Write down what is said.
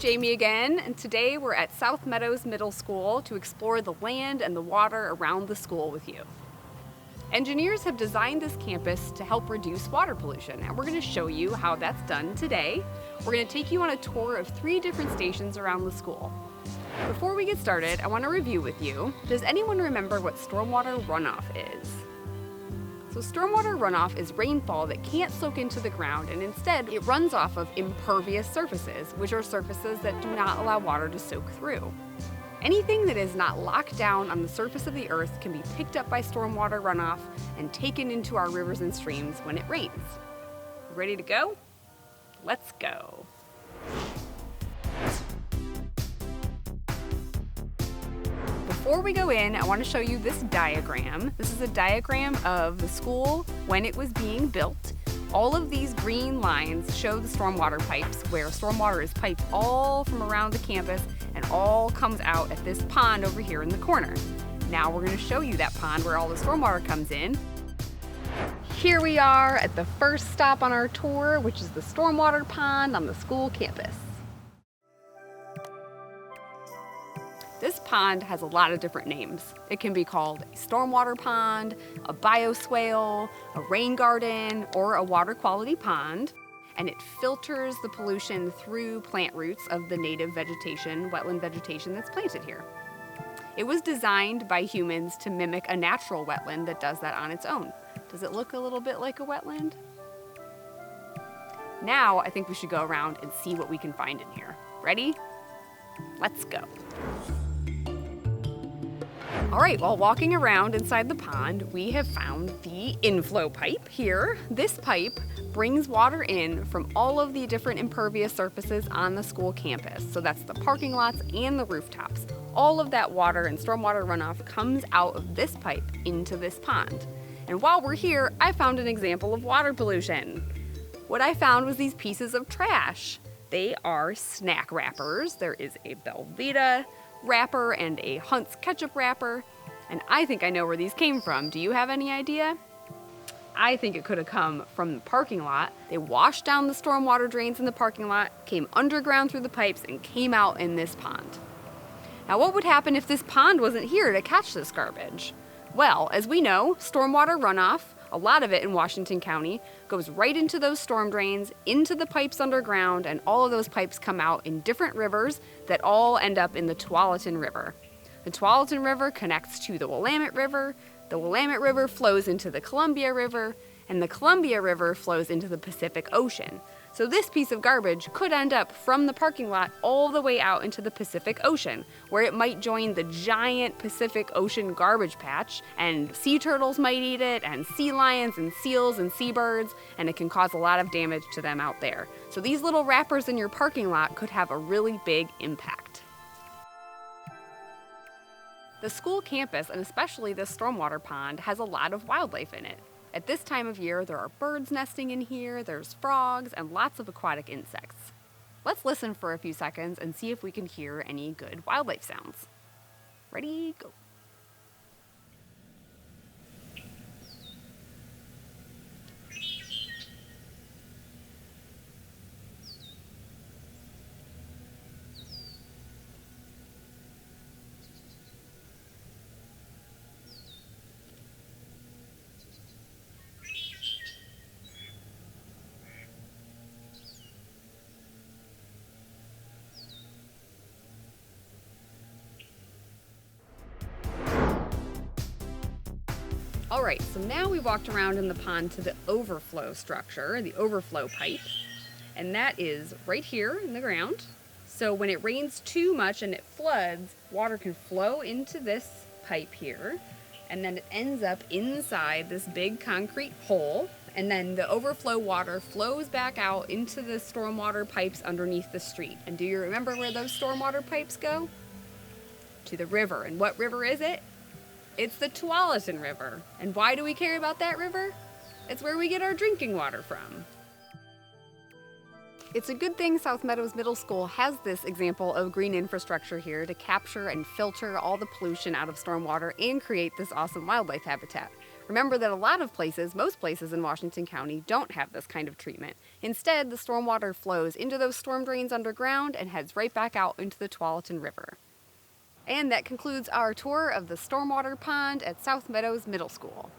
Jamie again, and today we're at South Meadows Middle School to explore the land and the water around the school with you. Engineers have designed this campus to help reduce water pollution, and we're going to show you how that's done today. We're going to take you on a tour of 3 different stations around the school. Before we get started, I want to review with you. Does anyone remember what stormwater runoff is? So stormwater runoff is rainfall that can't soak into the ground, and instead it runs off of impervious surfaces, which are surfaces that do not allow water to soak through. Anything that is not locked down on the surface of the earth can be picked up by stormwater runoff and taken into our rivers and streams when it rains. Ready to go? Let's go. Before we go in, I want to show you this diagram. This is a diagram of the school when it was being built. All of these green lines show the stormwater pipes, where stormwater is piped all from around the campus and all comes out at this pond over here in the corner. Now we're going to show you that pond where all the stormwater comes in. Here we are at the first stop on our tour, which is the stormwater pond on the school campus. This pond has a lot of different names. It can be called a stormwater pond, a bioswale, a rain garden, or a water quality pond. And it filters the pollution through plant roots of the native vegetation, wetland vegetation that's planted here. It was designed by humans to mimic a natural wetland that does that on its own. Does it look a little bit like a wetland? Now I think we should go around and see what we can find in here. Ready? Let's go. All right, while walking around inside the pond, we have found the inflow pipe here. This pipe brings water in from all of the different impervious surfaces on the school campus. So that's the parking lots and the rooftops. All of that water and stormwater runoff comes out of this pipe into this pond. And while we're here, I found an example of water pollution. What I found was these pieces of trash. They are snack wrappers. There is a Belvita wrapper and a Hunt's ketchup wrapper, and I think I know where these came from. Do you have any idea? I think it could have come from the parking lot. They washed down the stormwater drains in the parking lot, came underground through the pipes, and came out in this pond. Now, what would happen if this pond wasn't here to catch this garbage? Well, as we know, stormwater runoff, a lot of it in Washington County, goes right into those storm drains, into the pipes underground, and all of those pipes come out in different rivers that all end up in the Tualatin River. The Tualatin River connects to the Willamette River, the Willamette River flows into the Columbia River, and the Columbia River flows into the Pacific Ocean. So this piece of garbage could end up from the parking lot all the way out into the Pacific Ocean, where it might join the giant Pacific Ocean garbage patch, and sea turtles might eat it, and sea lions and seals and seabirds, and it can cause a lot of damage to them out there. So these little wrappers in your parking lot could have a really big impact. The school campus, and especially this stormwater pond, has a lot of wildlife in it. At this time of year, there are birds nesting in here, there's frogs, and lots of aquatic insects. Let's listen for a few seconds and see if we can hear any good wildlife sounds. Ready, go. All right, so now we walked around in the pond to the overflow structure, the overflow pipe, and that is right here in the ground. So when it rains too much and it floods, water can flow into this pipe here, and then it ends up inside this big concrete hole, and then the overflow water flows back out into the stormwater pipes underneath the street. And do you remember where those stormwater pipes go? To the river. And what river is it? It's the Tualatin River. And why do we care about that river? It's where we get our drinking water from. It's a good thing South Meadows Middle School has this example of green infrastructure here to capture and filter all the pollution out of stormwater and create this awesome wildlife habitat. Remember that a lot of places, most places in Washington County, don't have this kind of treatment. Instead, the stormwater flows into those storm drains underground and heads right back out into the Tualatin River. And that concludes our tour of the stormwater pond at South Meadows Middle School.